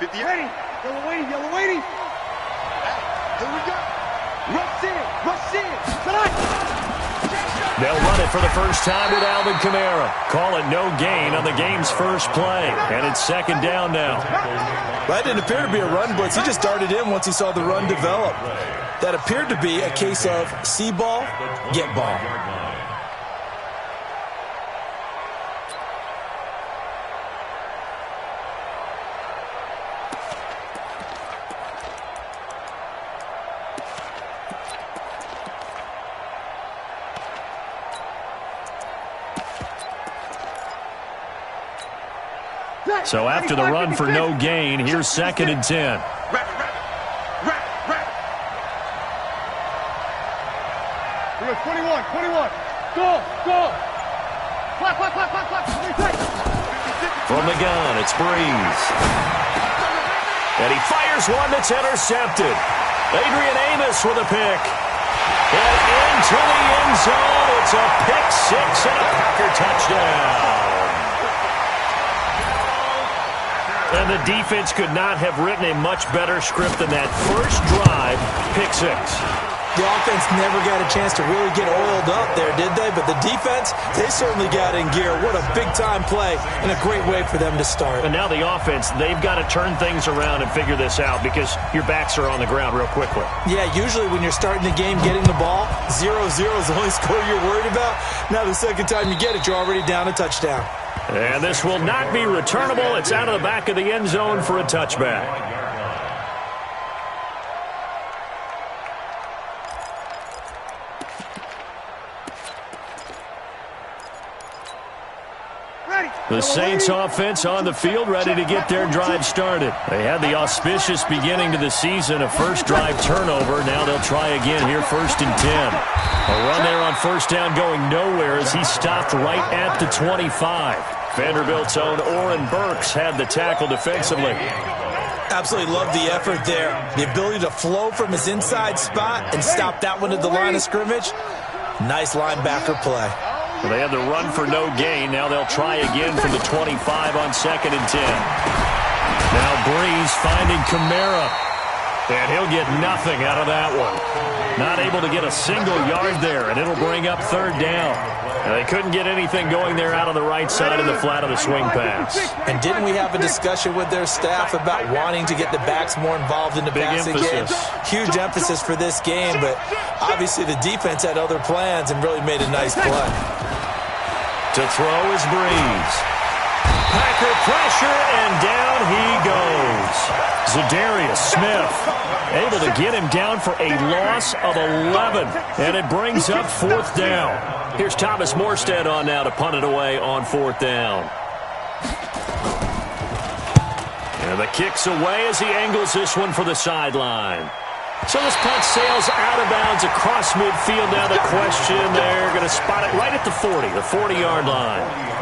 50. Ready. Yellow waiting. Yellow waiting. Here we go. Rush in. Rush in. Tonight. They'll run it for the first time with Alvin Kamara. Call it no gain on the game's first play. And it's second down now. That didn't appear to be a run blitz. He just darted in once he saw the run develop. That appeared to be a case of see ball, get ball. So after the run for no gain, here's second and 10. Rap. We got 21. Go. Clock. From the gun, it's Breeze. And he fires one that's intercepted. Adrian Amos with a pick. And into the end zone. It's a pick six and a Packer touchdown. And the defense could not have written a much better script than that first drive, pick six. The offense never got a chance to really get oiled up there, did they? But the defense, they certainly got in gear. What a big-time play and a great way for them to start. And now the offense, they've got to turn things around and figure this out because your backs are on the ground real quickly. Yeah, usually when you're starting the game getting the ball, 0-0 is the only score you're worried about. Now the second time you get it, you're already down a touchdown. And this will not be returnable. It's out of the back of the end zone for a touchback. The Saints offense on the field, ready to get their drive started. They had the auspicious beginning to the season, a first drive turnover. Now they'll try again here, first and 10. A run there on first down going nowhere as he stopped right at the 25. Vanderbilt's own Oren Burks had the tackle defensively. Absolutely love the effort there. The ability to flow from his inside spot and stop that one at the line of scrimmage. Nice linebacker play. Well, they had the run for no gain. Now they'll try again from the 25 on second and 10. Now Breeze finding Kamara. And he'll get nothing out of that one. Not able to get a single yard there, and it'll bring up third down. And they couldn't get anything going there out on the right side of the flat of the swing pass. And didn't we have a discussion with their staff about wanting to get the backs more involved in the passing game? Huge emphasis for this game, but obviously the defense had other plans and really made a nice play. To throw is Breeze. Packer pressure, and down he goes. Za'Darius Smith able to get him down for a loss of 11, and it brings up fourth down. Here's Thomas Morstead on now to punt it away on fourth down. And the kick's away as he angles this one for the sideline. So this punt sails out of bounds across midfield. Now the question, they're going to spot it right at the 40, the 40-yard line.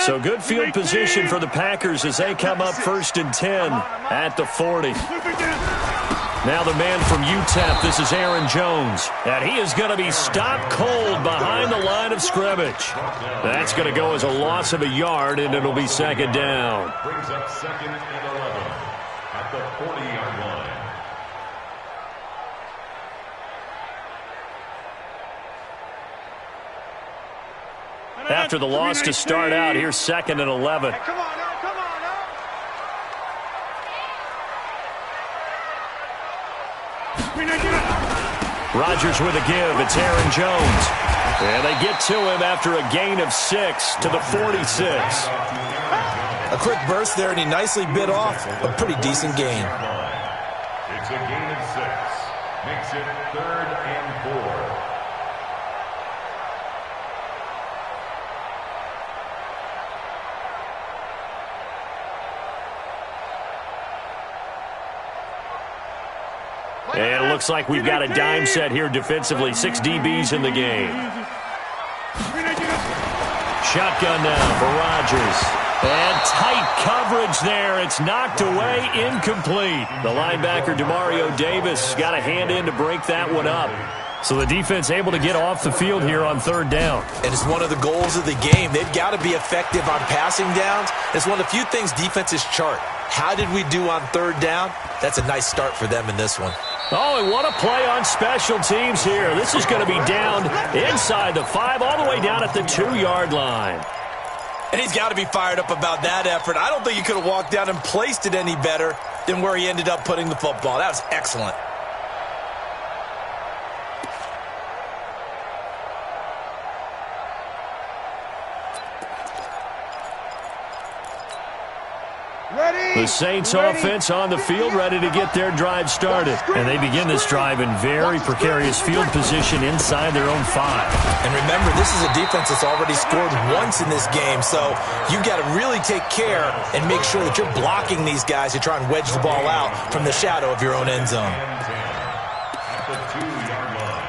So good field position for the Packers as they come up 1st and 10 at the 40. Now the man from UTEP, this is Aaron Jones. And he is going to be stopped cold behind the line of scrimmage. That's going to go as a loss of a yard, and it'll be 2nd down. Brings up 2nd and 11 at the 40-yard line. After the loss to start out, here's 2nd and 11. Hey, come on now, come on now. Rodgers with a give. It's Aaron Jones. And they get to him after a gain of 6 to the 46. A quick burst there, and he nicely bit off a pretty decent gain. It's a gain of 6. Makes it 3rd and 4. And it looks like we've got a dime set here defensively. 6 DBs in the game. Shotgun now for Rodgers. And tight coverage there. It's knocked away, incomplete. The linebacker, Demario Davis, got a hand in to break that one up. So the defense able to get off the field here on 3rd down. And it's one of the goals of the game. They've got to be effective on passing downs. It's one of the few things defenses chart. How did we do on 3rd down? That's a nice start for them in this one. Oh, and what a play on special teams here. This is going to be down inside the 5, all the way down at the 2-yard line. And he's got to be fired up about that effort. I don't think he could have walked down and placed it any better than where he ended up putting the football. That was excellent. The Saints offense on the field, ready to get their drive started. And they begin this drive in very precarious field position inside their own 5. And remember, this is a defense that's already scored once in this game, so you've got to really take care and make sure that you're blocking these guys to try and wedge the ball out from the shadow of your own end zone. At the 2-yard line.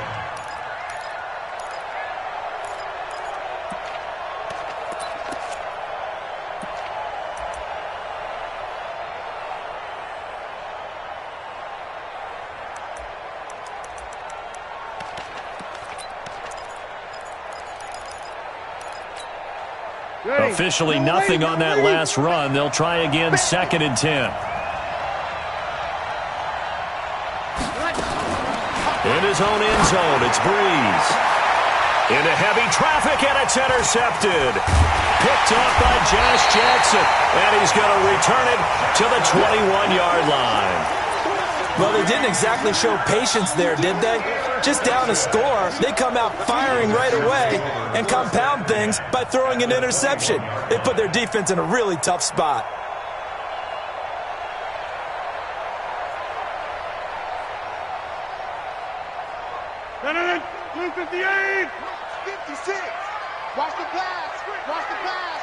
Officially nothing on that last run. They'll try again 2nd and 10. In his own end zone, it's Breeze. Into heavy traffic, and it's intercepted. Picked off by Josh Jackson, and he's going to return it to the 21-yard line. Well, they didn't exactly show patience there, did they? Just down a score, they come out firing right away and compound things by throwing an interception. They put their defense in a really tough spot. Blue 58. 56. Watch the pass. Watch the pass.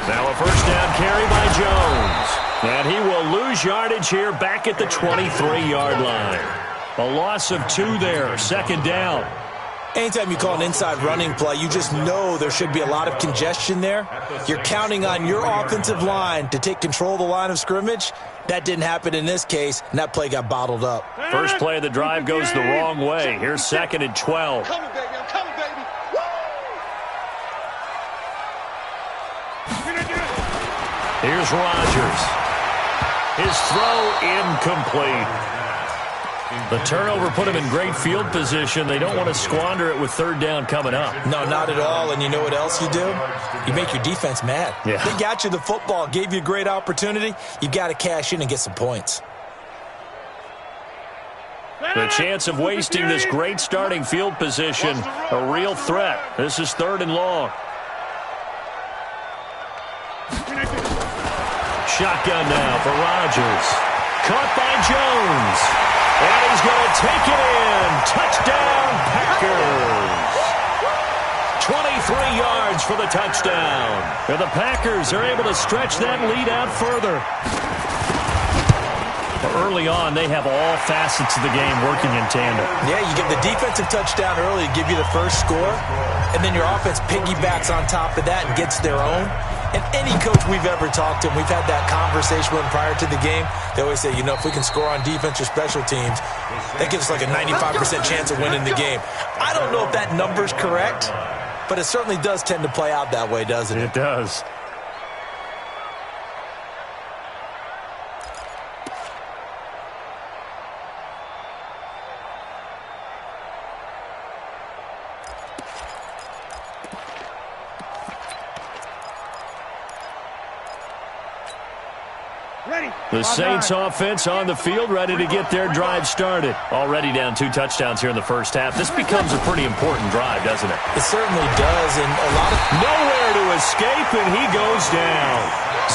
Now a 1st down carry by Jones. And he will lose yardage here back at the 23-yard line. A loss of 2 there, 2nd down. Anytime you call an inside running play, you just know there should be a lot of congestion there. You're counting on your offensive line to take control of the line of scrimmage. That didn't happen in this case, and that play got bottled up. First play of the drive goes the wrong way. Here's 2nd and 12. Coming, baby. I'm coming, baby. Woo! Here's Rodgers. His throw incomplete. The turnover put him in great field position. They don't want to squander it with 3rd down coming up. No, not at all. And you know what else you do? You make your defense mad. Yeah. They got you the football, gave you a great opportunity. You got to cash in and get some points. The chance of wasting this great starting field position, a real threat. This is 3rd and long. Shotgun now for Rodgers. Caught by Jones. And he's going to take it in. Touchdown, Packers. 23 yards for the touchdown. And the Packers are able to stretch that lead out further. Early on, they have all facets of the game working in tandem. Yeah, you get the defensive touchdown early to give you the first score, and then your offense piggybacks on top of that and gets their own. And any coach we've ever talked to, and we've had that conversation with them prior to the game, they always say, if we can score on defense or special teams, that gives us like a 95% chance of winning the game. I don't know if that number's correct, but it certainly does tend to play out that way, doesn't it? It does. The Saints offense on the field, ready to get their drive started. Already down 2 touchdowns here in the first half. This becomes a pretty important drive, doesn't it? It certainly does, and a lot of... Nowhere to escape, and he goes down.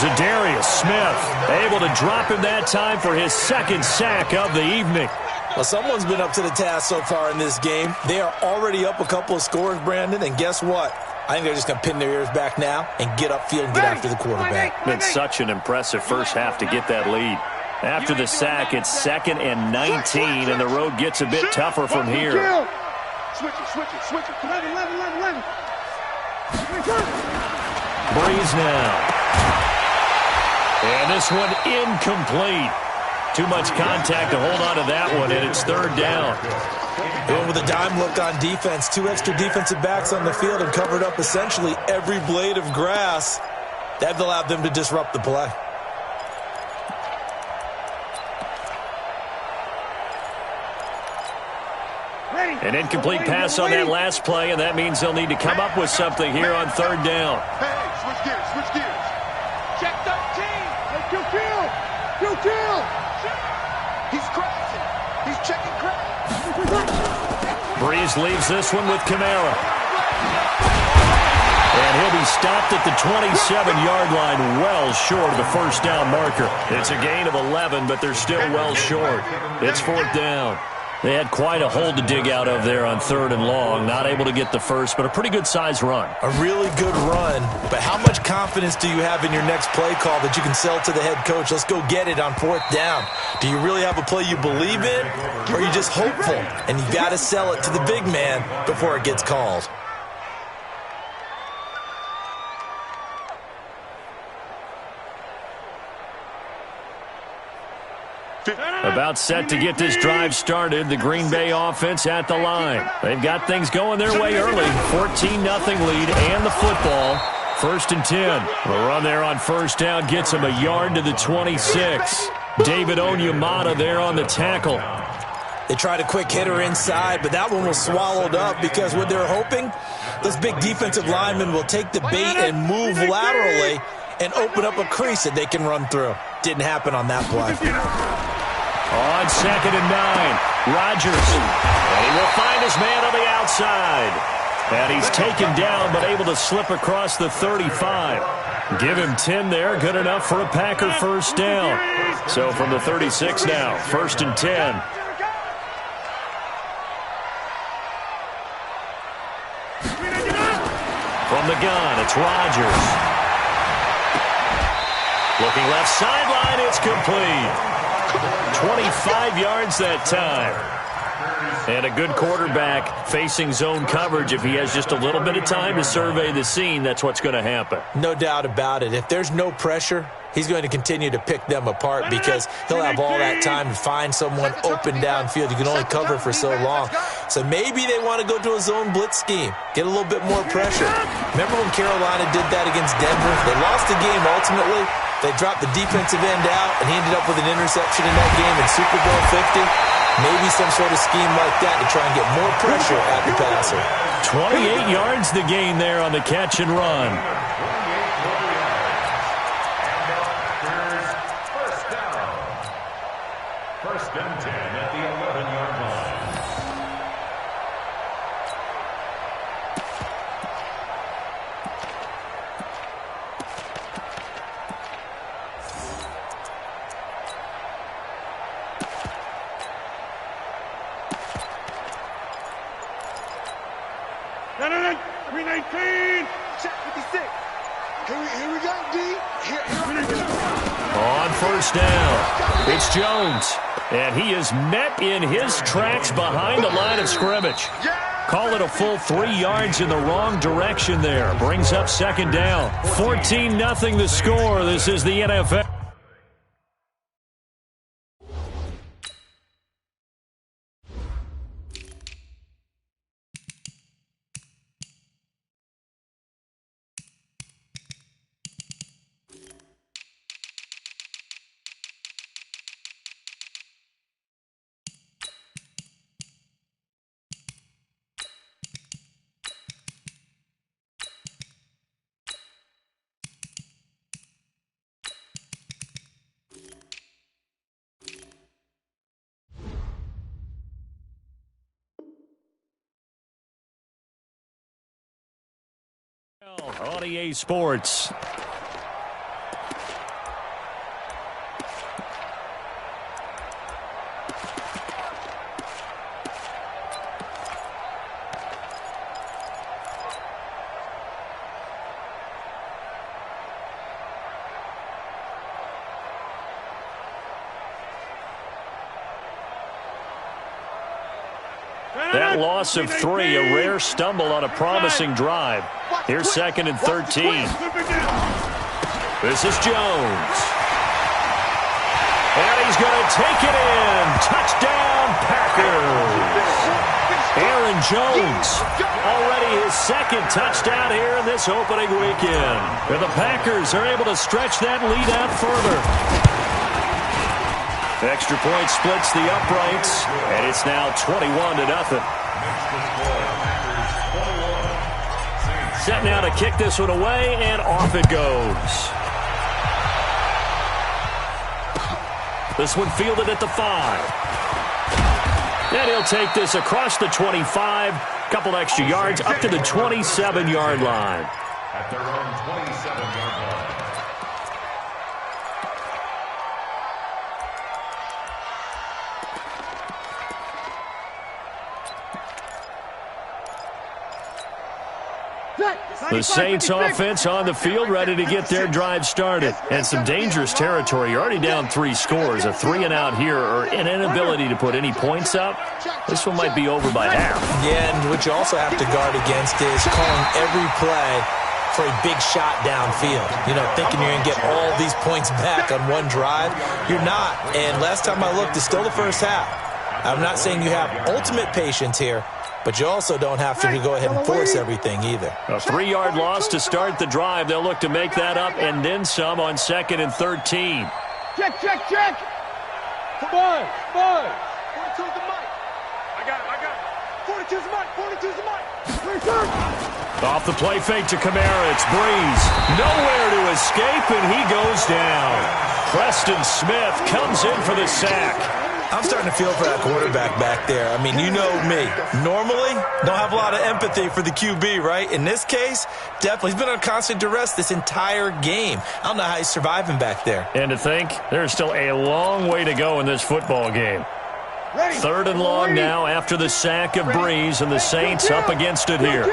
Zadarius Smith able to drop him that time for his second sack of the evening. Well, someone's been up to the task so far in this game. They are already up a couple of scores, Brandon, and guess what? I think they're just going to pin their ears back now and get upfield and get after the quarterback. Been such an impressive first half to get that lead. After the sack, it's 2nd and 19, and the road gets a bit tougher from here. Switch it. 11. Breeze now. And this one incomplete. Too much contact to hold on to that one, and it's 3rd down. And with a dime look on defense, 2 extra defensive backs on the field and covered up essentially every blade of grass. That allowed them to disrupt the play. An incomplete pass on that last play, and that means they'll need to come up with something here on 3rd down. Hey, switch gears. Check 13. Kill. He's crashing. He's checking crash. Breeze leaves this one with Kamara. And he'll be stopped at the 27-yard line, well short of the first down marker. It's a gain of 11, but they're still well short. It's 4th down. They had quite a hole to dig out of there on 3rd and long. Not able to get the first, but a pretty good-sized run. A really good run, but how much confidence do you have in your next play call that you can sell to the head coach? Let's go get it on 4th down. Do you really have a play you believe in, or are you just hopeful? And you got to sell it to the big man before it gets called. About set to get this drive started. The Green Bay offense at the line. They've got things going their way early. 14-0 lead and the football. 1st and 10. The run there on 1st down gets him a yard to the 26. David Onyemata there on the tackle. They tried a quick hitter inside, but that one was swallowed up because what they're hoping, those big defensive linemen will take the bait and move laterally and open up a crease that they can run through. Didn't happen on that play. On 2nd and 9, Rodgers. And he will find his man on the outside. And he's taken down, but able to slip across the 35. Give him 10 there, good enough for a Packer first down. So from the 36 now, 1st and 10. From the gun, it's Rodgers. Looking left sideline, it's complete. 25 yards that time. And a good quarterback facing zone coverage. If he has just a little bit of time to survey the scene, that's what's going to happen. No doubt about it. If there's no pressure, he's going to continue to pick them apart because he'll have all that time to find someone open downfield. You can only cover for so long. So maybe they want to go to a zone blitz scheme, get a little bit more pressure. Remember when Carolina did that against Denver? They lost the game ultimately. They dropped the defensive end out, and he ended up with an interception in that game in Super Bowl 50. Maybe some sort of scheme like that to try and get more pressure at the passer. 28 yards the gain there on the catch and run. First and 10 at the 11-yard line. No, 319. Check 56. Here we go, D. On first down, it's Jones. And he is met in his tracks behind the line of scrimmage. Call it a full 3 yards in the wrong direction there. Brings up second down. 14-0 the score. This is the NFL. On EA Sports. That loss of 3, a rare stumble on a promising drive. Here's 2nd and 13. This is Jones. And he's going to take it in. Touchdown, Packers. Aaron Jones, already his 2nd touchdown here in this opening weekend. And the Packers are able to stretch that lead out further. Extra point splits the uprights, and it's now 21-0. Set now to kick this one away, and off it goes. This one fielded at the 5. And he'll take this across the 25, couple extra yards, up to the 27-yard line. At their own 27-yard line. The Saints offense on the field, ready to get their drive started. And some dangerous territory. You're already down 3 scores. A 3-and-out here, or an inability to put any points up. This one might be over by half. Yeah, and what you also have to guard against is calling every play for a big shot downfield. You know, thinking you're going to get all these points back on one drive. You're not. And last time I looked, it's still the first half. I'm not saying you have ultimate patience here, but you also don't have to go ahead and force everything either. A 3-yard loss to start the drive. They'll look to make that up and then some on 2nd and 13. Check. Come on. 42's the mic. I got it. 42's the mic. Off the play fake to Kamara. It's Breeze. Nowhere to escape, and he goes down. Preston Smith comes in for the sack. I'm starting to feel for that quarterback back there. I mean, you know me. Normally, don't have a lot of empathy for the QB, right? In this case, definitely. He's been on constant duress this entire game. I don't know how he's surviving back there. And to think, there's still a long way to go in this football game. 3rd and long now after the sack of Breeze, and the Saints up against it here.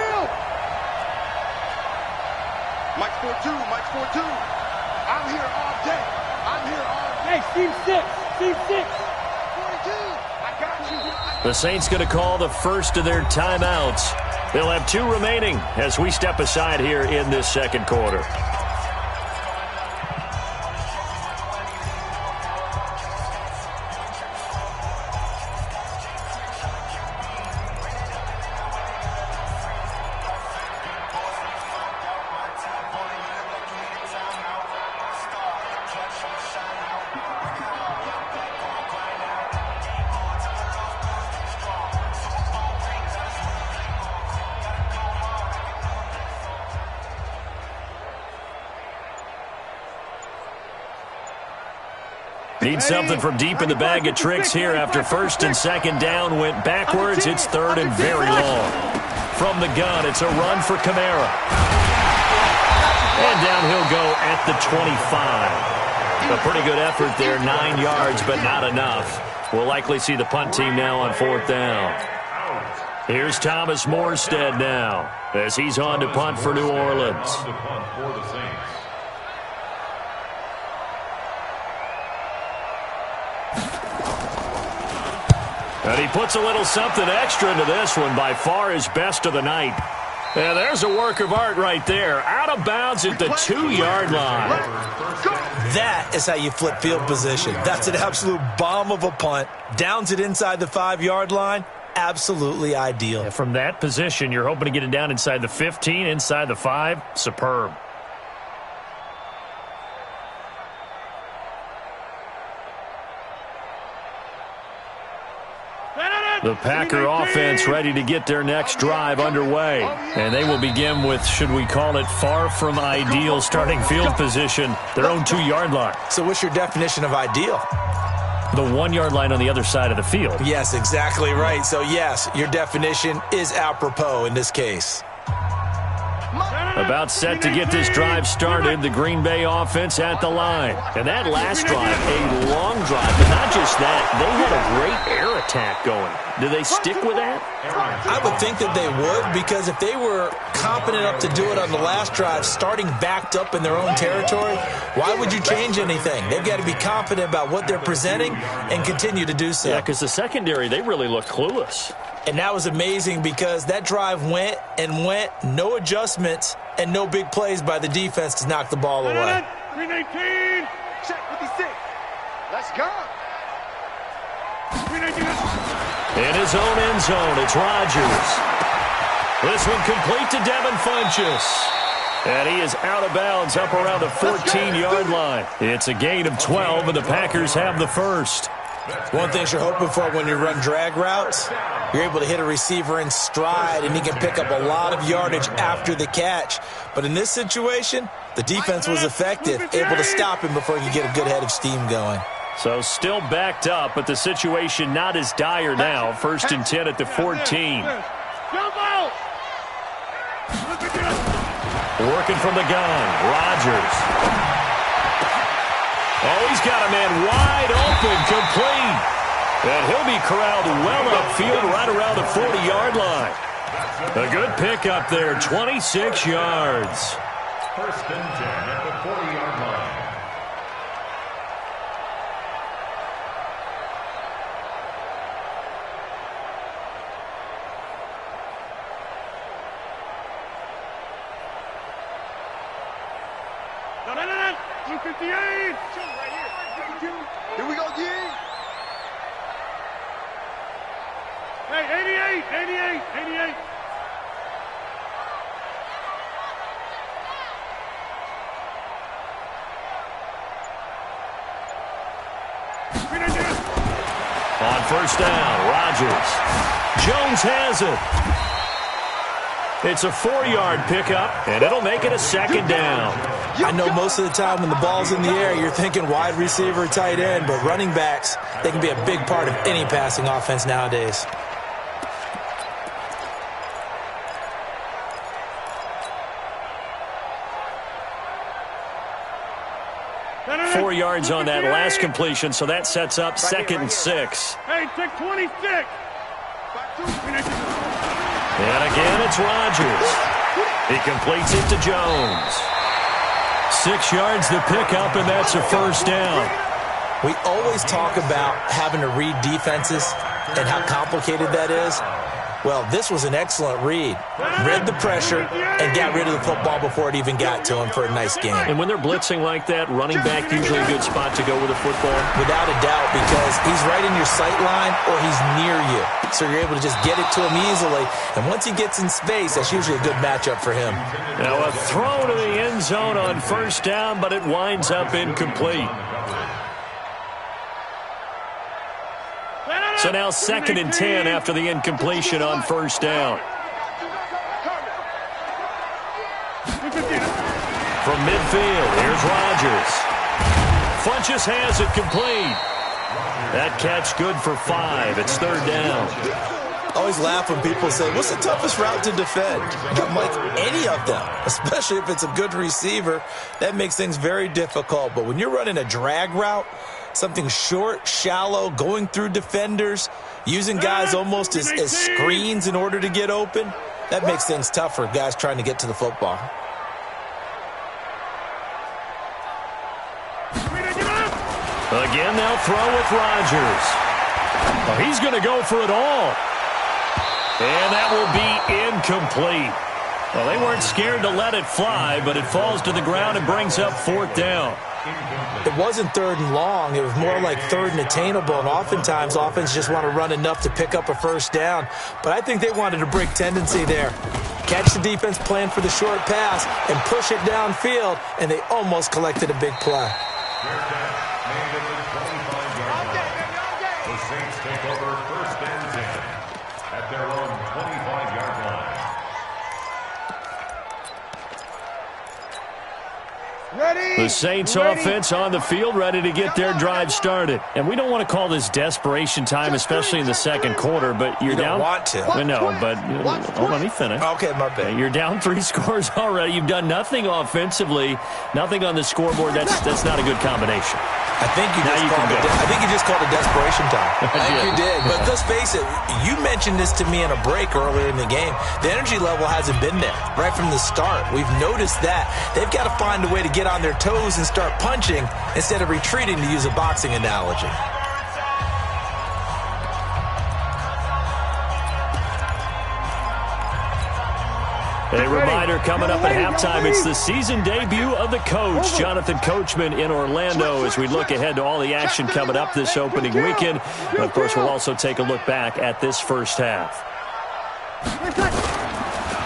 Mike 4-2. I'm here all day. Hey, Steve 6. The Saints going to call the first of their timeouts. They'll have 2 remaining as we step aside here in this 2nd quarter. Need something from deep in the bag of tricks here after 1st and 2nd down went backwards. It's 3rd and very long. From the gun, it's a run for Kamara. And down he'll go at the 25. A pretty good effort there, 9 yards, but not enough. We'll likely see the punt team now on 4th down. Here's Thomas Morstead now as he's on to punt for New Orleans. On to punt for the Saints. And he puts a little something extra into this one, by far his best of the night. And there's a work of art right there. Out of bounds at the 2-yard line. That is how you flip field position. That's an absolute bomb of a punt. Downs it inside the 5-yard line. Absolutely ideal. And from that position, you're hoping to get it down inside the 15, inside the 5. Superb. The Packer offense ready to get their next drive underway. And they will begin with, should we call it, far from ideal starting field position, their own 2-yard line. So what's your definition of ideal? The 1-yard line on the other side of the field. Yes, exactly right. So, yes, your definition is apropos in this case. About set to get this drive started, the Green Bay offense at the line. And that last drive, a long drive, but not just that, they had a great air attack going. Do they stick with that? I would think that they would, because if they were competent enough to do it on the last drive, starting backed up in their own territory, why would you change anything? They've got to be confident about what they're presenting and continue to do so. Yeah, because the secondary, they really look clueless. And that was amazing because that drive went and went, no adjustments, and no big plays by the defense to knock the ball away. 319. Check 56. Let's go. 319. In his own end zone, it's Rodgers. This one complete to Devin Funchess. And he is out of bounds up around the 14-yard line. It's a gain of 12, and the Packers have the first. One thing you're hoping for when you run drag routes, you're able to hit a receiver in stride, and he can pick up a lot of yardage after the catch. But in this situation, the defense was effective, able to stop him before he could get a good head of steam going. So still backed up, but the situation not as dire now. 1st and 10 at the 14. Working from the gun, Rodgers. Oh, he's got a man wide open, complete. And he'll be corralled well upfield right around the 40-yard line. A good pickup there, 26 yards. 1st and 10 at the 40-yard line. No. 258. Here we go, D. Hey, 88. On 1st down, Rodgers. Jones has it. It's a 4-yard pickup, and it'll make it a 2nd down. I know most of the time when the ball's in the air, you're thinking wide receiver, tight end, but running backs, they can be a big part of any passing offense nowadays. Four yards on that last completion, so that sets up 2nd and 6. Hey, take 26. And again, it's Rodgers. He completes it to Jones. 6 yards the pickup, and that's a 1st down. We always talk about having to read defenses and how complicated that is. Well, this was an excellent read. Read the pressure and got rid of the football before it even got to him for a nice game. And when they're blitzing like that, running back usually a good spot to go with a football? Without a doubt, because he's right in your sight line or he's near you. So you're able to just get it to him easily. And once he gets in space, that's usually a good matchup for him. Now a throw to the end zone on 1st down, but it winds up incomplete. So now 2nd and 10 after the incompletion on 1st down. From midfield, here's Rodgers. Funchess has it complete. That catch good for 5. It's 3rd down. I always laugh when people say, what's the toughest route to defend? I'm like, any of them, especially if it's a good receiver. That makes things very difficult. But when you're running a drag route, Something short, shallow, going through defenders, using guys almost as screens in order to get open. That makes things tough for guys trying to get to the football. Again, they'll throw with Rodgers. Well, he's going to go for it all. And that will be incomplete. Well, they weren't scared to let it fly, but it falls to the ground and brings up 4th down. It wasn't 3rd and long. It was more like 3rd and attainable, and oftentimes offense just want to run enough to pick up a 1st down. But I think they wanted a break tendency there. Catch the defense playing for the short pass and push it downfield, and they almost collected a big play. The Saints take over 1st and 10 at their own 25-yard line. The Saints offense on the field, ready to get their drive started. And we don't want to call this desperation time, especially in the 2nd quarter, but you're down. You don't want to. I know, but let me finish. Okay, my bad. You're down 3 scores already. You've done nothing offensively, nothing on the scoreboard. That's not a good combination. I think you just called it desperation time. I think you did. But let's face it, you mentioned this to me in a break earlier in the game. The energy level hasn't been there right from the start. We've noticed that. They've got to find a way to get on their toes and start punching instead of retreating, to use a boxing analogy. A reminder coming up at halftime. It's the season debut of the coach, Jonathan Coachman, in Orlando, as we look ahead to all the action coming up this opening weekend. And, of course, we'll also take a look back at this first half.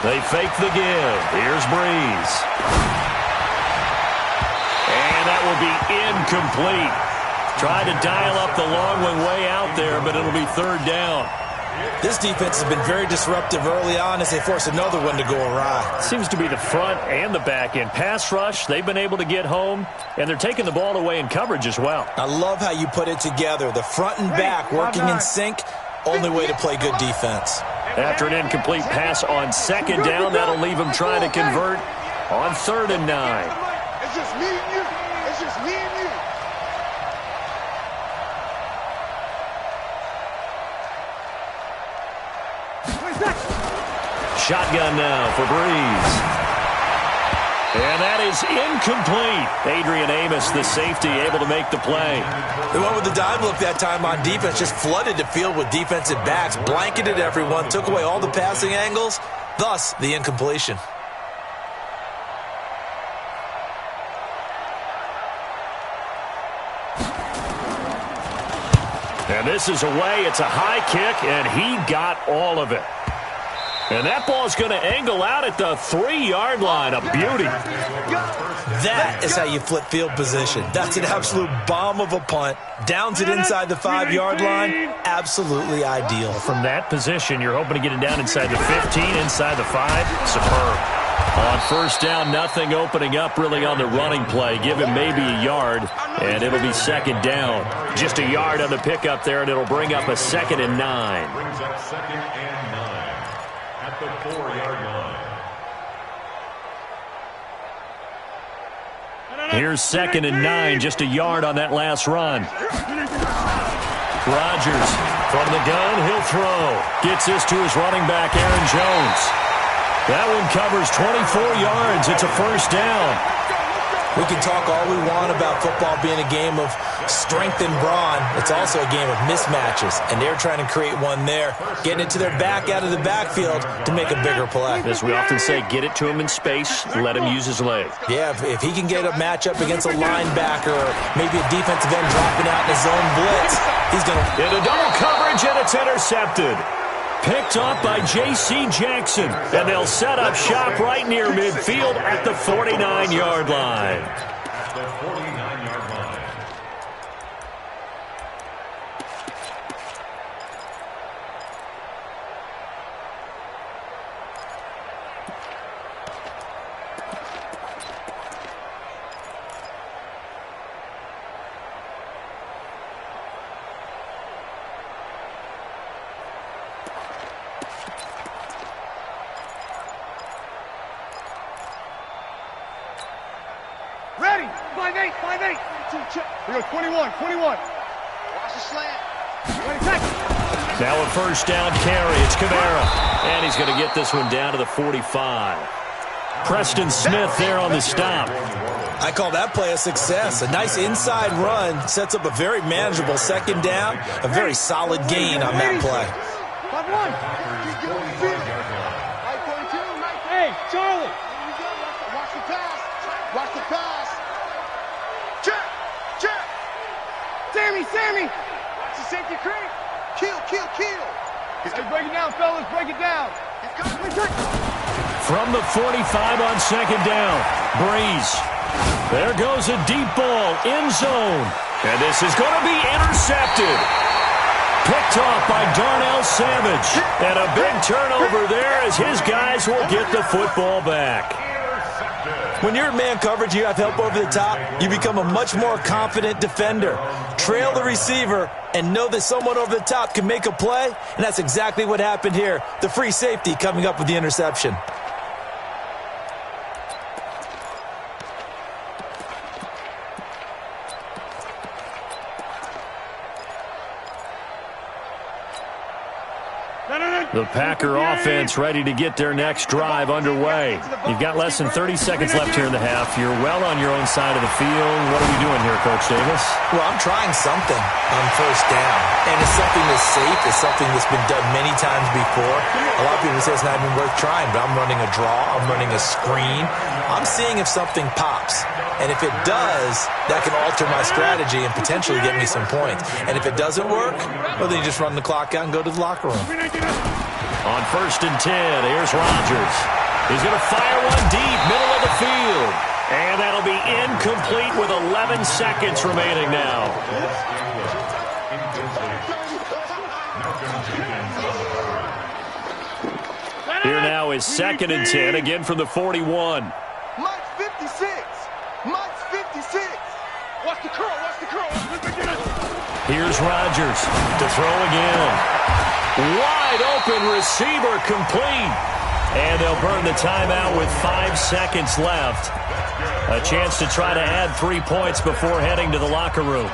They fake the give. Here's Breeze. And that will be incomplete. Tried to dial up the long one way out there, but it'll be 3rd down. This defense has been very disruptive early on as they force another one to go awry. Seems to be the front and the back end. Pass rush, they've been able to get home, and they're taking the ball away in coverage as well. I love how you put it together. The front and back working in sync, only way to play good defense. After an incomplete pass on 2nd down, that'll leave them trying to convert on 3rd and 9. It's just me and you. It's just me and you. Shotgun now for Breeze. And that is incomplete. Adrian Amos, the safety, able to make the play. They went with the dime look that time on defense, just flooded the field with defensive backs, blanketed everyone, took away all the passing angles, thus the incompletion. And this is away. It's a high kick, and he got all of it. And that ball's going to angle out at the 3-yard line. A beauty. That is how you flip field position. That's an absolute bomb of a punt. Downs it inside the 5-yard line. Absolutely ideal. From that position, you're hoping to get it down inside the 15, inside the 5. Superb. On 1st down, nothing opening up really on the running play. Give him maybe a yard, and it'll be 2nd down. Just a yard on the pickup there, and it'll bring up a 2nd and 9. Brings up 2nd and 9 at the 4-yard line. Here's 2nd and 9, just a yard on that last run. Rodgers from the gun, he'll throw. Gets this to his running back, Aaron Jones. That one covers 24 yards. It's a 1st down. We can talk all we want about football being a game of strength and brawn. It's also a game of mismatches, and they're trying to create one there, getting it to their back out of the backfield to make a bigger play. As we often say, get it to him in space, let him use his leg. Yeah, if he can get a matchup against a linebacker or maybe a defensive end dropping out in his zone blitz, he's going to... Into double coverage, and it's intercepted. Picked off by J.C. Jackson, and they'll set up shop right near midfield at the 49-yard line. At the 49-yard line. Ready. 5-8, 5-8. We go 21, 21. Watch the slant. Now a first down carry. It's Camara. And he's going to get this one down to the 45. Preston Smith there on the stop. I call that play a success. A nice inside run sets up a very manageable second down. A very solid gain on that play. Hey, Charlie. Watch the pass. Watch the pass. Check. Check. Sammy. Watch the safety creep. Kill. He's going to break it down, fellas. Break it down. From the 45 on second down, Breeze. There goes a deep ball, end zone. And this is going to be intercepted. Picked off by Darnell Savage. And a big turnover there as his guys will get the football back. When you're in man coverage, you have help over the top, you become a much more confident defender. Trail the receiver and know that someone over the top can make a play, and that's exactly what happened here. The free safety coming up with the interception. The Packer offense ready to get their next drive underway. You've got less than 30 seconds left here in the half. You're well on your own side of the field. What are we doing here, Coach Davis? Well, I'm trying something on first down, and it's something that's safe. It's something that's been done many times before. A lot of people say it's not even worth trying, but I'm running a draw. I'm running a screen. I'm seeing if something pops. And if it does, that can alter my strategy and potentially get me some points. And if it doesn't work, well, then you just run the clock out and go to the locker room. On 1st and 10, here's Rodgers. He's going to fire one deep, middle of the field. And that'll be incomplete with 11 seconds remaining now. Here now is 2nd and 10, again from the 41. Mike's 56. Mike's 56. Watch the curl. Here's Rodgers to throw again. Wide open receiver complete. And they'll burn the timeout with 5 seconds left. A chance to try to add 3 points before heading to the locker room.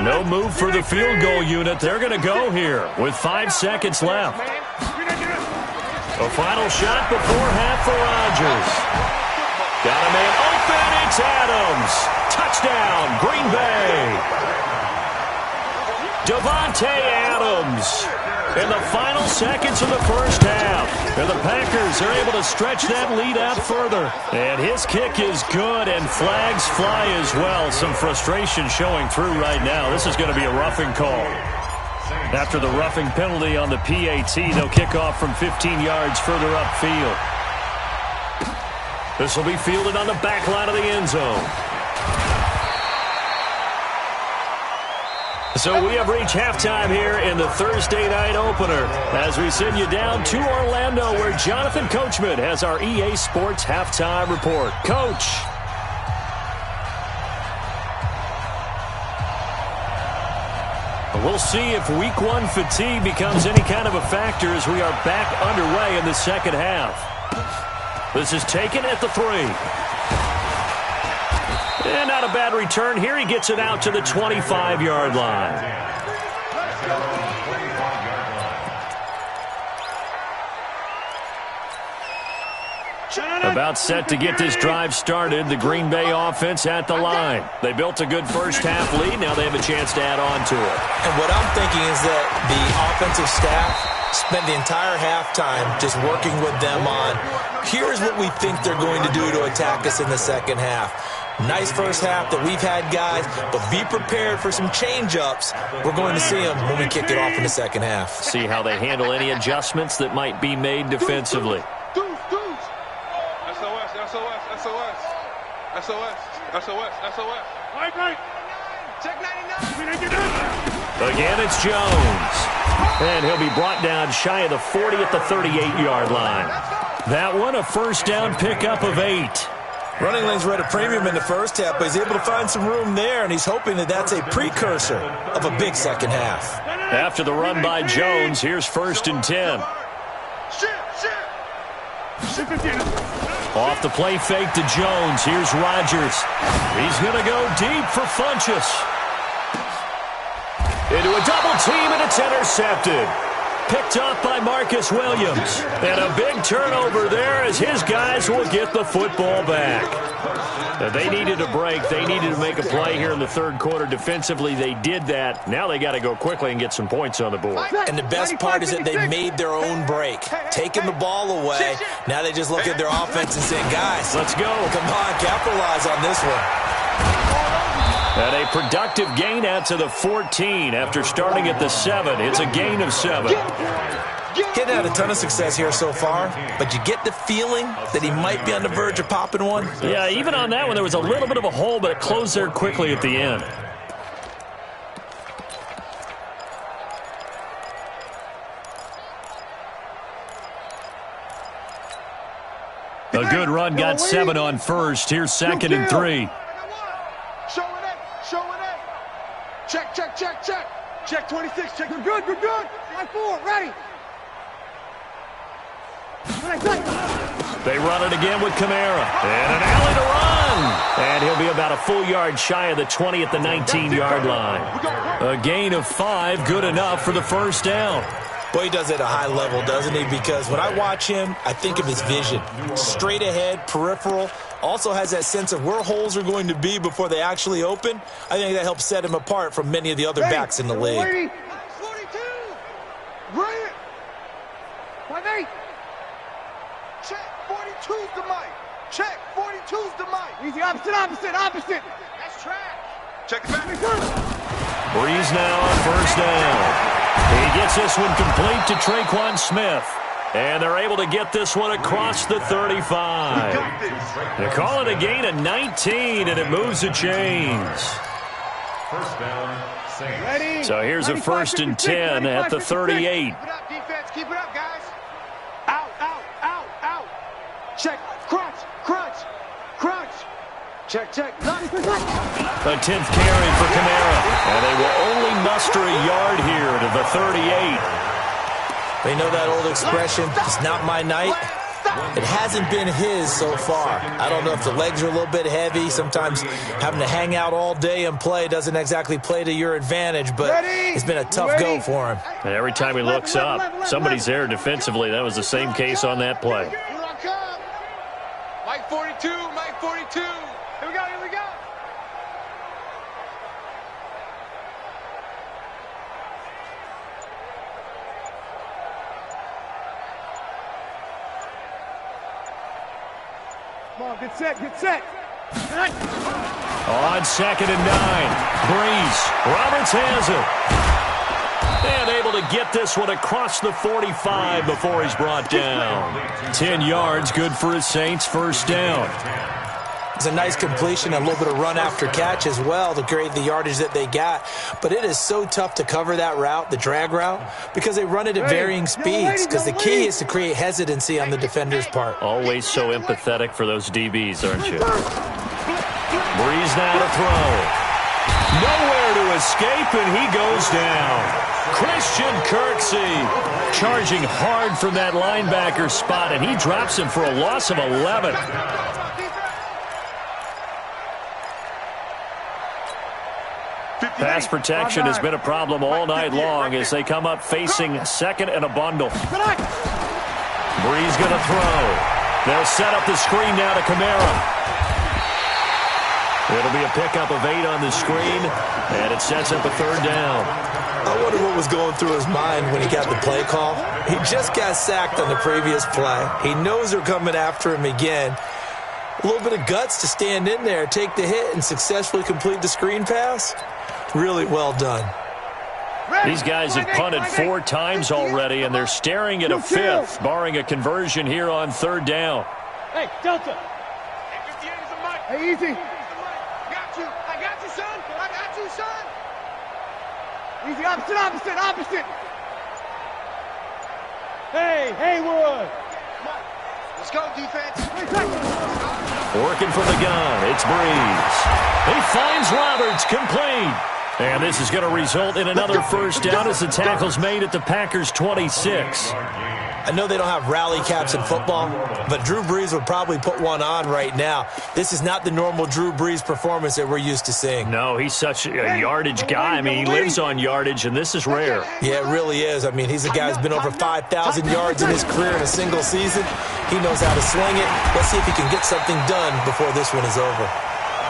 No move for the field goal unit. They're going to go here with 5 seconds left. A final shot before half for Rodgers. Got a man open. It's Adams. Touchdown, Green Bay. Devontae Adams in the final seconds of the first half. And the Packers are able to stretch that lead out further. And his kick is good, and flags fly as well. Some frustration showing through right now. This is going to be a roughing call. After the roughing penalty on the PAT, they'll kick off from 15 yards further upfield. This will be fielded on the back line of the end zone. So we have reached halftime here in the Thursday night opener as we send you down to Orlando where Jonathan Coachman has our EA Sports halftime report. Coach. We'll see if week 1 fatigue becomes any kind of a factor as we are back underway in the second half. This is taken at the 3. And not a bad return here. He gets it out to the 25-yard line. About set to get this drive started. The Green Bay offense at the line. They built a good first half lead. Now they have a chance to add on to it. And what I'm thinking is that the offensive staff spent the entire halftime just working with them on, here's what we think they're going to do to attack us in the second half. Nice first half that we've had, guys, but be prepared for some change-ups. We're going to see them when we kick it off in the second half. See how they handle any adjustments that might be made defensively. SOS. Right. Check 99. Again, it's Jones. And he'll be brought down shy of the 40 at the 38-yard line. That one, a first down pickup of 8. Running lanes were at a premium in the first half, but he's able to find some room there, and he's hoping that that's a precursor of a big second half. After the run by Jones, here's 1st and 10. Off the play fake to Jones. Here's Rodgers. He's going to go deep for Funchess. Into a double team, and it's intercepted. Picked up by Marcus Williams. And a big turnover there as his guys will get the football back. Now, they needed a break. They needed to make a play here in the third quarter. Defensively, they did that. Now they got to go quickly and get some points on the board. And the best part is that they made their own break, taking the ball away. Now they just look at their offense and say, guys, let's go. Come on, capitalize on this one. And a productive gain out to the 14 after starting at the 7. It's a gain of 7. He's had a ton of success here so far, but you get the feeling that he might be on the verge of popping one. Yeah, even on that one, there was a little bit of a hole, but it closed there quickly at the end. A good run, got 7 on first. Here's 2nd and 3. Show it in. Check. Check 26. Check. You're good. Line 4. Ready. They run it again with Kamara. And an alley to run. And he'll be about a full yard shy of the 20 at the 19-yard line. A gain of 5, good enough for the first down. Boy, he does it at a high level, doesn't he? Because when I watch him, I think of his vision. Straight ahead, peripheral. Also has that sense of where holes are going to be before they actually open. I think that helps set him apart from many of the other backs in the league. 42. Right. 58. Check. 42's the mic. Check. 42's the mic. Easy. Opposite. That's track. Check it back. Breeze now on first down. He gets this one complete to Traquan Smith. And they're able to get this one across the 35. They call it a gain of 19, and it moves the chains. First down, Saints. Ready. So here's a 1st and 10 at the 38. Keep it up, defense. Keep it up, guys. Out. Check. Crunch. Check. A 10th carry for Kamara. And they will only muster a yard here to the 38. They know that old expression, it's not my night. It hasn't been his so far. I don't know if the legs are a little bit heavy. Sometimes having to hang out all day and play doesn't exactly play to your advantage, but it's been a tough go for him. And every time he looks up, somebody's there defensively. That was the same case on that play. Here I come. Mike 42. Here we go. Come on, get set. On 2nd and 9. Breeze. Roberts has it. And able to get this one across the 45 before he's brought down. 10 yards, good for his Saints. First down. It's a nice completion, a little bit of run after catch as well to create the yardage that they got. But it is so tough to cover that route, the drag route, because they run it at varying speeds. Because the key is to create hesitancy on the defender's part. Always so empathetic for those DBs, aren't you? Breeze now to throw. Nowhere to escape, and he goes down. Christian Kirksey charging hard from that linebacker spot, and he drops him for a loss of 11. Pass protection has been a problem all night long as they come up facing 2nd and a bundle. Breeze going to throw. They'll set up the screen now to Kamara. It'll be a pickup of 8 on the screen, and it sets up a 3rd down. I wonder what was going through his mind when he got the play call. He just got sacked on the previous play. He knows they're coming after him again. A little bit of guts to stand in there, take the hit, and successfully complete the screen pass. Really well done. These guys have punted 4 times already, and they're staring at a 5th, barring a conversion here on 3rd down. Hey, Delta. Hey, easy. I got you, son. Easy, opposite. Hey, Haywood. Let's go, defense. Working from the gun, it's Breeze. He finds Roberts, complete. And this is going to result in another first down as the tackle's made at the Packers' 26. I know they don't have rally caps in football, but Drew Brees would probably put one on right now. This is not the normal Drew Brees performance that we're used to seeing. No, he's such a yardage guy. I mean, he lives on yardage, and this is rare. Yeah, it really is. I mean, he's a guy who's been over 5,000 yards in his career in a single season. He knows how to swing it. Let's see if he can get something done before this one is over.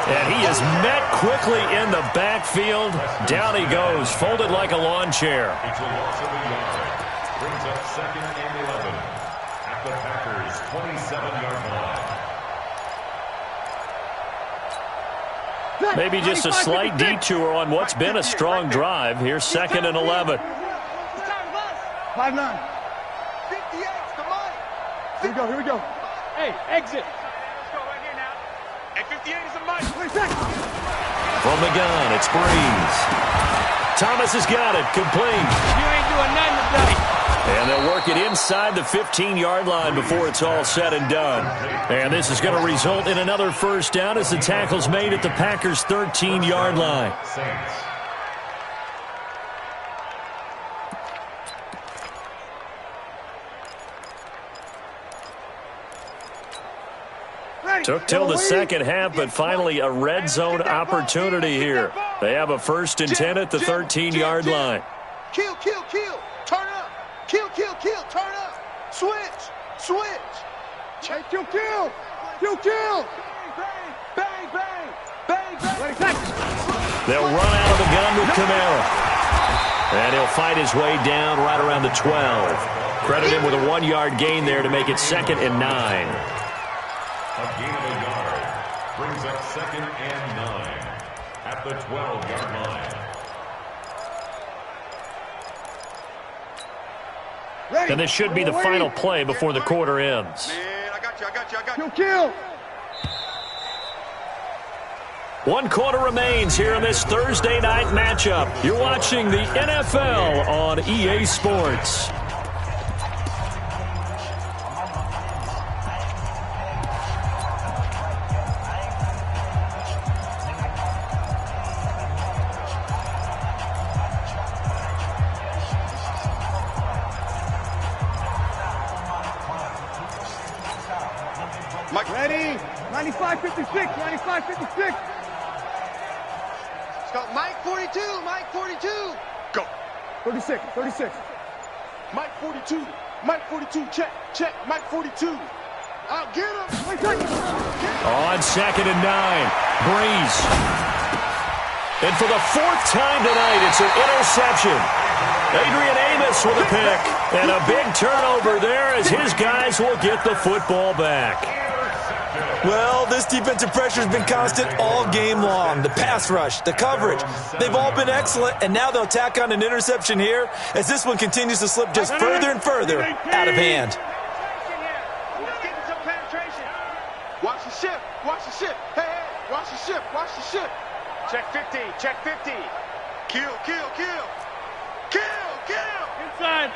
And he is met quickly in the backfield. Down he goes, folded like a lawn chair. It's a loss of a yard. Brings up 2nd and 11 at the Packers' 27-yard line. Maybe just a slight detour on what's been a strong drive. Here's 2nd and 11. 5-9. 58's the money. Here we go. Hey, exit. And 58 is a mic. From the gun, it's Brees. Thomas has got it, complete. You ain't doing nothing today. And they'll work it inside the 15-yard line before it's all said and done. And this is going to result in another first down as the tackle's made at the Packers' 13-yard line. Saints. Took till the second half, but finally a red zone opportunity here. They have a 1st and 10 at the 13-yard line. Kill, kill, kill. Turn up. Kill, kill, kill. Turn up. Switch. Switch. Hey, kill, kill. Kill, kill. Bang, bang, bang. Bang, bang. They'll run out of the gun with Kamara. And he'll fight his way down right around the 12. Credit him with a 1-yard gain there to make it 2nd and 9. A gain of a yard. Brings up 2nd and 9 at the 12-yard line. And this should be the final play before the quarter ends. Man, I got you. Kill. 1 quarter remains here in this Thursday night matchup. You're watching the NFL on EA Sports. Mike, ready? 95-56. 95-56. Let's go. Mike 42. Mike 42. Go. 36. Mike 42. Mike 42. Check. Mike 42. I'll get him. On 2nd and 9. Brees. And for the 4th time tonight, it's an interception. Adrian Amos with a pick. And a big turnover there as his guys will get the football back. Well, this defensive pressure has been constant all game long. The pass rush, the coverage, they've all been excellent, and now they'll tack on an interception here as this one continues to slip just further and further out of hand. Watch the ship. Hey, watch the ship. Check 50. Kill. Inside.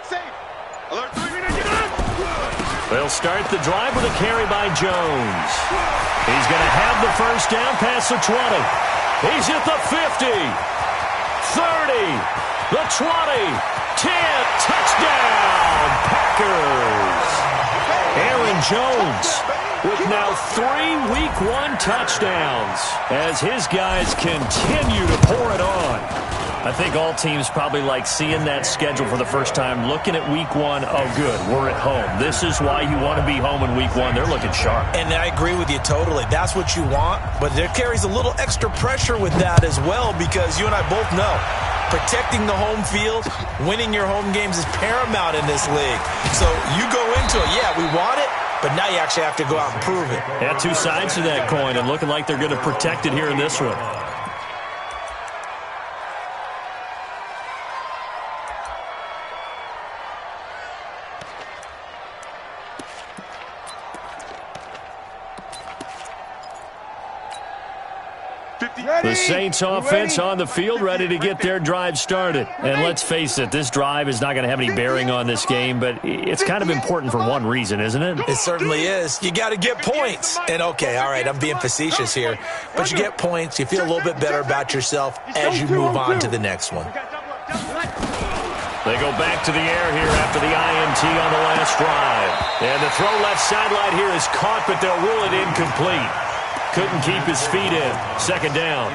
Safe. Alert 3. They'll start the drive with a carry by Jones. He's going to have the first down past the 20. He's at the 50, 30, the 20, 10, touchdown, Packers. Aaron Jones with now 3 Week 1 touchdowns as his guys continue to pour it on. I think all teams probably like seeing that schedule for the first time, looking at Week 1, oh good, we're at home. This is why you want to be home in Week 1. They're looking sharp. And I agree with you totally. That's what you want, but there carries a little extra pressure with that as well because you and I both know protecting the home field, winning your home games is paramount in this league. So you go into it, yeah, we want it, but now you actually have to go out and prove it. Yeah, 2 sides to that coin, and looking like they're going to protect it here in this one. The Saints offense on the field, ready to get their drive started. And let's face it, this drive is not going to have any bearing on this game, but it's kind of important for one reason, isn't it? It certainly is. You got to get points. And okay, all right, I'm being facetious here, but you get points, you feel a little bit better about yourself as you move on to the next one. They go back to the air here after the INT on the last drive. And the throw left sideline here is caught, but they'll rule it incomplete. Couldn't keep his feet in. Second down.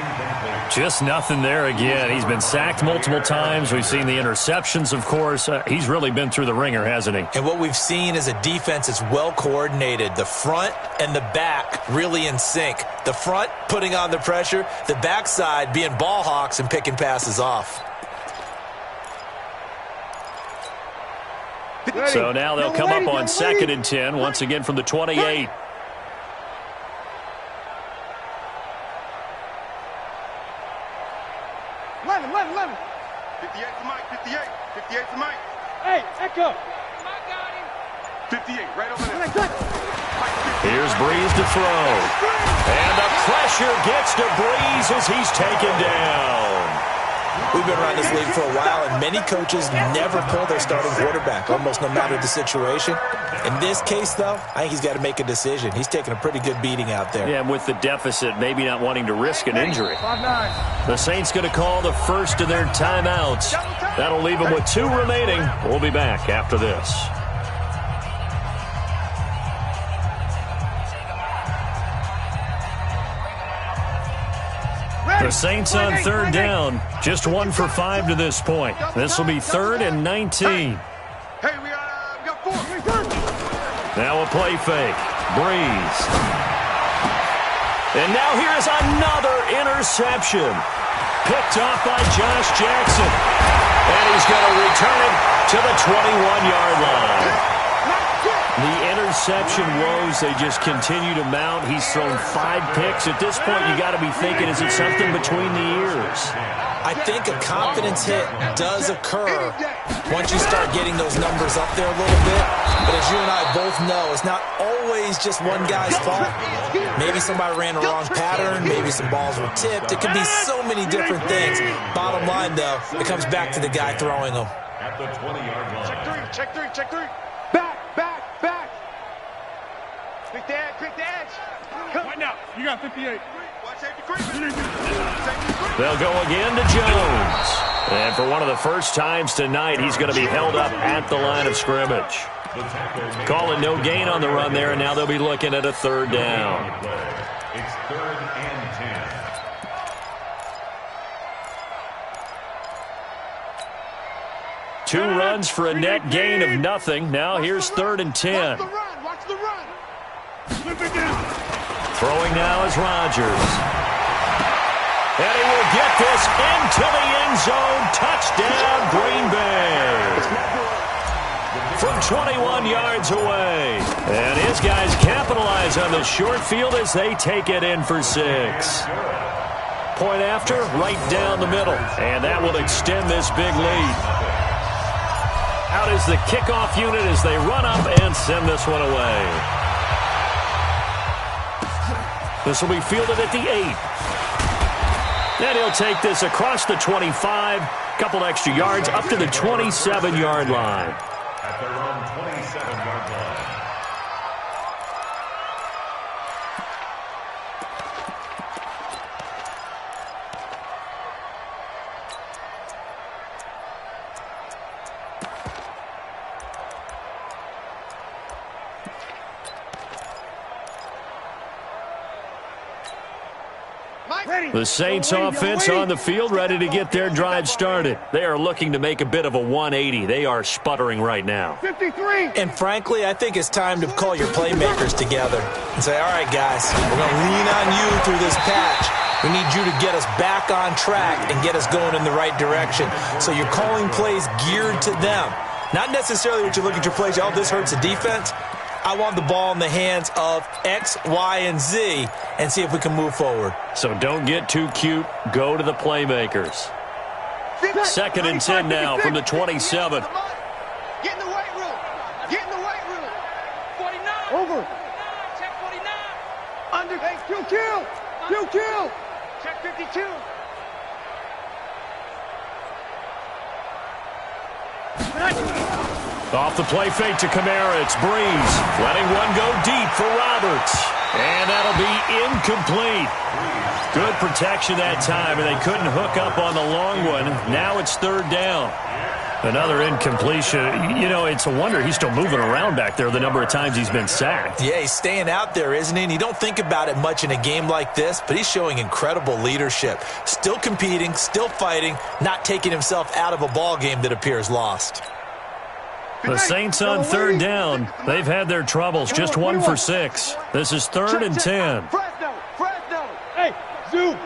Just nothing there again. He's been sacked multiple times. We've seen the interceptions, of course. He's really been through the ringer, hasn't he? And what we've seen is a defense that's well coordinated. The front and the back really in sync. The front putting on the pressure. The backside being ball hawks and picking passes off. So now they'll come up on 2nd and 10, once again from the 28. Lemon. 58 for Mike, 58. 58 for Mike. Hey, Echo. 58, right over there. Here's Breeze to throw. And the pressure gets to Breeze as he's taken down. We've been around this league for a while, and many coaches never pull their starting quarterback, almost no matter the situation. In this case, though, I think he's got to make a decision. He's taking a pretty good beating out there. Yeah, and with the deficit, maybe not wanting to risk an injury. The Saints going to call the first of their timeouts. That'll leave them with 2 remaining. We'll be back after this. The Saints on 3rd down. Just 1 for 5 to this point. This will be 3rd and 19. Hey, we got 4. Now a play fake. Breeze. And now here's another interception. Picked off by Josh Jackson. And he's going to return it to the 21-yard line. The interception woes, they just continue to mount. He's thrown 5 picks. At this point, you got to be thinking, is it something between the ears? I think a confidence hit does occur once you start getting those numbers up there a little bit. But as you and I both know, it's not always just one guy's fault. Maybe somebody ran a wrong pattern. Maybe some balls were tipped. It could be so many different things. Bottom line, though, it comes back to the guy throwing them. At the 20-yard line. Check three. Back. Quick the edge. Right now, you got 58. Watch safety creeping. They'll go again to Jones. And for one of the first times tonight, he's going to be held up at the line of scrimmage. Calling no gain on the run there, and now they'll be looking at a 3rd down. It's 3rd and 10. 2 runs for a net gain of nothing. Now here's 3rd and 10. Watch the run. Throwing now is Rodgers. And he will get this into the end zone. Touchdown, Green Bay. From 21 yards away. And his guys capitalize on the short field as they take it in for 6. Point after, right down the middle. And that will extend this big lead. Out is the kickoff unit as they run up and send this one away. This will be fielded at the 8. And he'll take this across the 25. Couple extra yards up to the 27-yard line. At their own 27-yard line. The Saints offense on the field, ready to get their drive started. They are looking to make a bit of a 180. They are sputtering right now. 53. And frankly, I think it's time to call your playmakers together and say, all right, guys, we're going to lean on you through this patch. We need you to get us back on track and get us going in the right direction. So you're calling plays geared to them. Not necessarily what you look at your plays, oh, this hurts the defense. I want the ball in the hands of X, Y, and Z and see if we can move forward. So don't get too cute. Go to the playmakers. 2nd and 10 now from the 27. Get in the weight room. 49. Over. Check 49. Under. Hey, kill. Check 52. Off the play fake to Kamara. It's Breeze. Letting one go deep for Roberts. And that'll be incomplete. Good protection that time, and they couldn't hook up on the long one. Now it's third down. Another incompletion. You know, it's a wonder he's still moving around back there the number of times he's been sacked. Yeah, he's staying out there, isn't he? And you don't think about it much in a game like this, but he's showing incredible leadership. Still competing, still fighting, not taking himself out of a ball game that appears lost. The Saints on third down. They've had their troubles. Just 1 for 6. This is 3rd and 10. Fresno. Hey, zoom.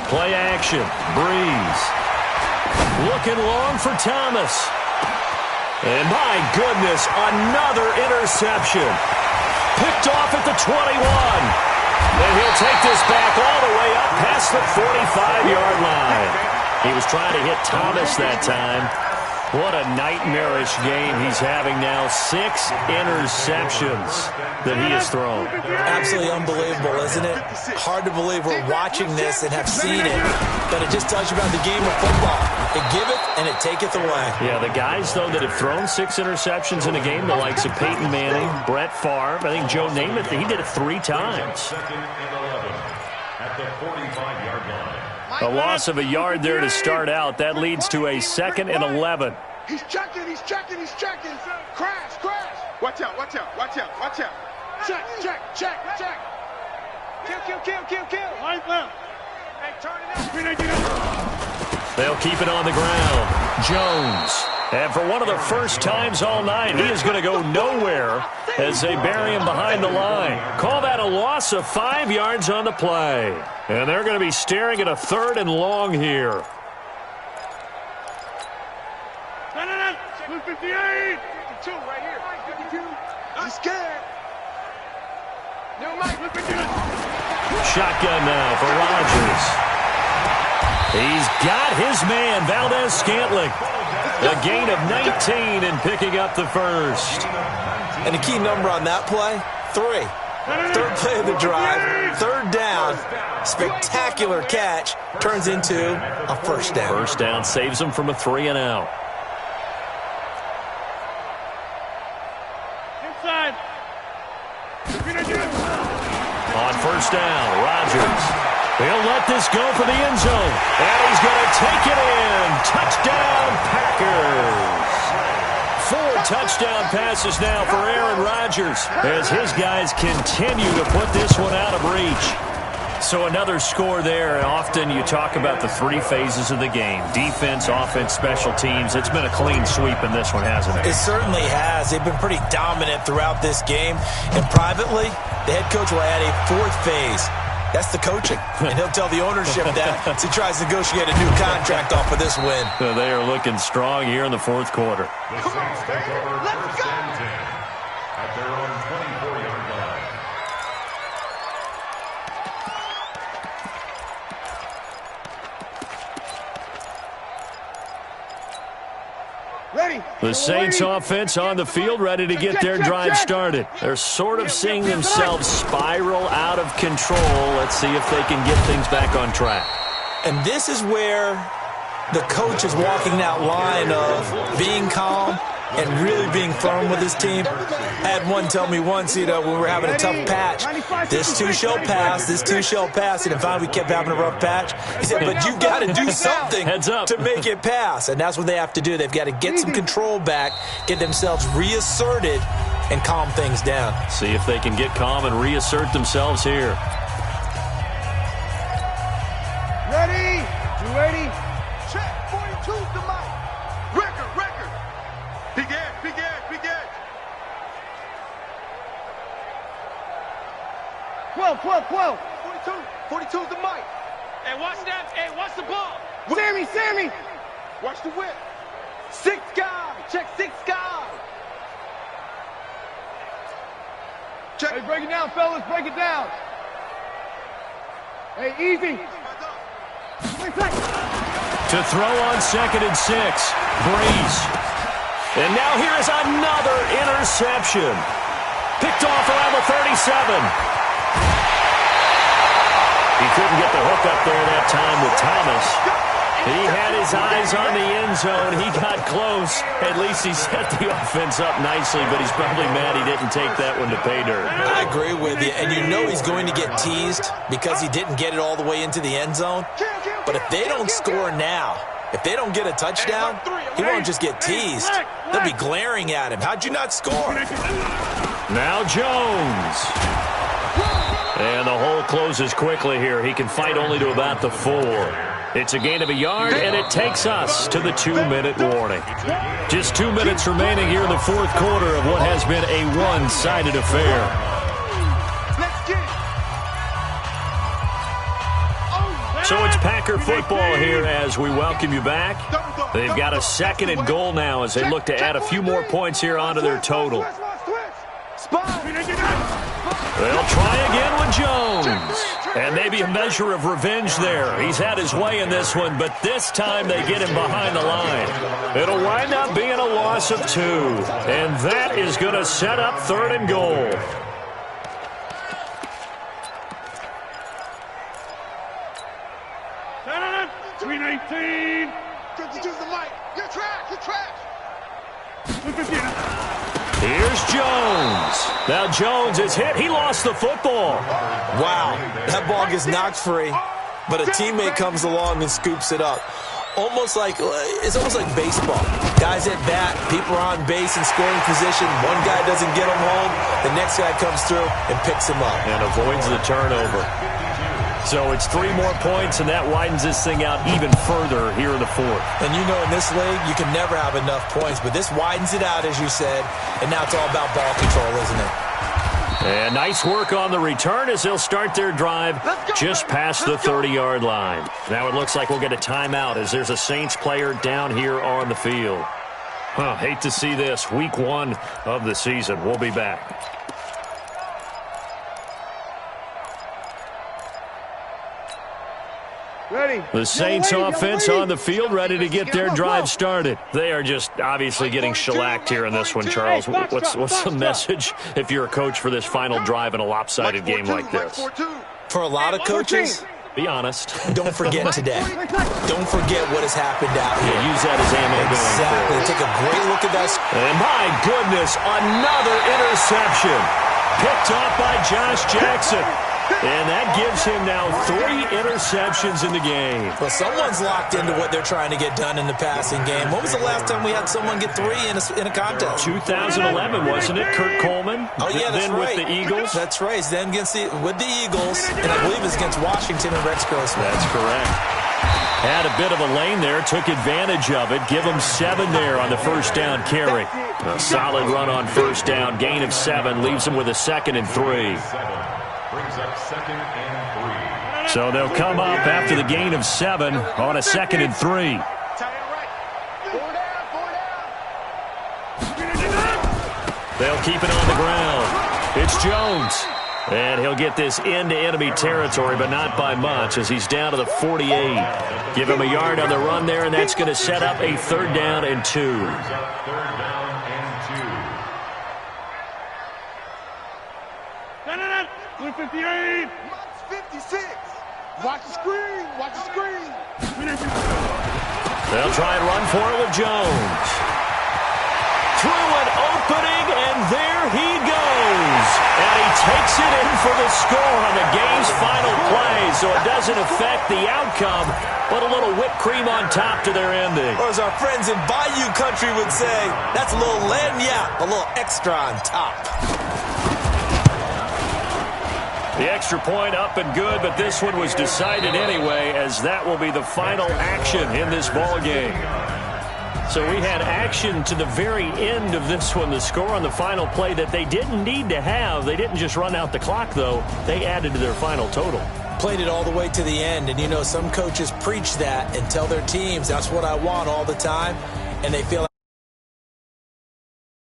Play action. Breeze. Looking long for Thomas. And my goodness, another interception. Picked off at the 21. And he'll take this back all the way up past the 45-yard line. He was trying to hit Thomas that time. What a nightmarish game he's having now. 6 interceptions that he has thrown. Absolutely unbelievable, isn't it? Hard to believe we're watching this and have seen it, but it just tells you about the game of football. It giveth and it taketh away. Yeah, the guys, though, that have thrown 6 interceptions in a game, the likes of Peyton Manning, Brett Favre, I think Joe Namath, he did it 3 times. Second and 11 at the 45-yard line. A loss of a yard there to start out. That leads to a 2nd and 11. He's checking. Crash. Watch out. Check. Kill. Right left. Hey, turn it up. They'll keep it on the ground. Jones. And for one of the first times all night, he is going to go nowhere as they bury him behind the line. Call that a loss of 5 yards on the play. And they're going to be staring at a 3rd and long here. No. 58. 52 right here. 52. He's scared. No, Mike, look at you. Shotgun now for Rodgers. He's got his man, Valdez-Scantling. A gain of 19 and picking up the first. And a key number on that play, 3. 3rd play of the drive, 3rd down, spectacular catch, turns into a first down. First down saves them from a 3 and out. Inside. On first down, Rodgers. He'll let this go for the end zone. And he's going to take it in. Touchdown, Packers. 4 touchdown passes now for Aaron Rodgers as his guys continue to put this one out of reach. So another score there, and often you talk about the 3 phases of the game. Defense, offense, special teams. It's been a clean sweep in this one, hasn't it? It certainly has. They've been pretty dominant throughout this game. And privately, the head coach will add a 4th phase. That's the coaching. And he'll tell the ownership that as he tries to negotiate a new contract off of this win. So they are looking strong here in the 4th quarter. The Saints take over 1st and 10 at their own 24-yard line. Ready. The Saints offense on the field, ready to get their drive started. They're sort of seeing themselves spiral out of control. Let's see if they can get things back on track. And this is where the coach is walking that line of being calm and really being firm with his team. I had one tell me once, when we were having a tough patch, this too shall pass, and finally we kept having a rough patch. He said, but you got to do something to make it pass, and that's what they have to do. They've got to get some control back, get themselves reasserted, and calm things down. See if they can get calm and reassert themselves here. Ready. 280. Check. 42's the mic. Record. Big edge. 12. 42's the mic. Hey, watch that. Hey, watch the ball. Sammy. Watch the whip. 6 guy. Check 6 guy. Check. Hey, break it down, fellas. Break it down. Hey, easy. To throw on 2nd and 6. Breeze. And now here is another interception. Picked off around the 37. He couldn't get the hook up there that time with Thomas. He had his eyes on the end zone. He got close. At least he set the offense up nicely, but he's probably mad he didn't take that one to pay dirt. I agree with you, and you know he's going to get teased because he didn't get it all the way into the end zone. But if they don't score now, if they don't get a touchdown, he won't just get teased. They'll be glaring at him. How'd you not score? Now Jones. And the hole closes quickly here. He can fight only to about the 4. It's a gain of a yard, and it takes us to the 2-minute warning. Just 2 minutes remaining here in the fourth quarter of what has been a one-sided affair. So it's Packer football here as we welcome you back. They've got a 2nd and goal now as they look to add a few more points here onto their total. They'll try again with Jones. And maybe a measure of revenge there. He's had his way in this one, but this time they get him behind the line. It'll wind up being a loss of 2. And that is going to set up 3rd and goal. Green 18. 52's the mic. You're trash. You're trash. Here's Jones. Now Jones is hit. He lost the football. Wow, that ball gets knocked free, but a teammate comes along and scoops it up. It's almost like baseball. Guys at bat, people are on base in scoring position. One guy doesn't get him home. The next guy comes through and picks him up. And avoids the turnover. So it's 3 more points, and that widens this thing out even further here in the 4th. And you know in this league, you can never have enough points, but this widens it out, as you said, and now it's all about ball control, isn't it? And nice work on the return as they'll start their drive just past the 30-yard line. Now it looks like we'll get a timeout as there's a Saints player down here on the field. Hate to see this. Week 1 of the season. We'll be back. Ready. The Saints offense on the field, ready to get their drive started. They are just obviously getting shellacked here in this one, Charles. What's the message if you're a coach for this final drive in a lopsided game like this? For a lot of coaches, be honest. Don't forget today. Don't forget what has happened out here. Yeah, use that as ammo going Exactly. Take a great look at that. And my goodness, another interception. Picked off by Josh Jackson. And that gives him now 3 interceptions in the game. Well, someone's locked into what they're trying to get done in the passing game. When was the last time we had someone get 3 in a contest? 2011, wasn't it? Kurt Coleman. Oh, yeah, that's then right. With the Eagles. That's right. Then with the Eagles, and I believe it's against Washington and Rex Grossman. That's correct. Had a bit of a lane there, took advantage of it. Give him 7 there on the first down carry. A solid run on first down. Gain of 7 leaves him with a 2nd and 3. Brings up 2nd and 3. So they'll come up after the gain of 7 on a 2nd and 3. They'll keep it on the ground. It's Jones. And he'll get this into enemy territory, but not by much as he's down to the 48. Give him a yard on the run there, and that's going to set up a 3rd down and 2. 3rd down and 2. 58. 56. Watch the screen. Watch the screen. They'll try and run for it with Jones. Through an opening, and there he goes. And he takes it in for the score on the game's final play, so it doesn't affect the outcome, but a little whipped cream on top to their ending. Or as our friends in Bayou Country would say, that's a little lagniappe, a little extra on top. The extra point up and good, but this one was decided anyway, as that will be the final action in this ball game. So we had action to the very end of this one, the score on the final play that they didn't need to have. They didn't just run out the clock, though. They added to their final total. Played it all the way to the end, and you know some coaches preach that and tell their teams, that's what I want all the time, and they feel like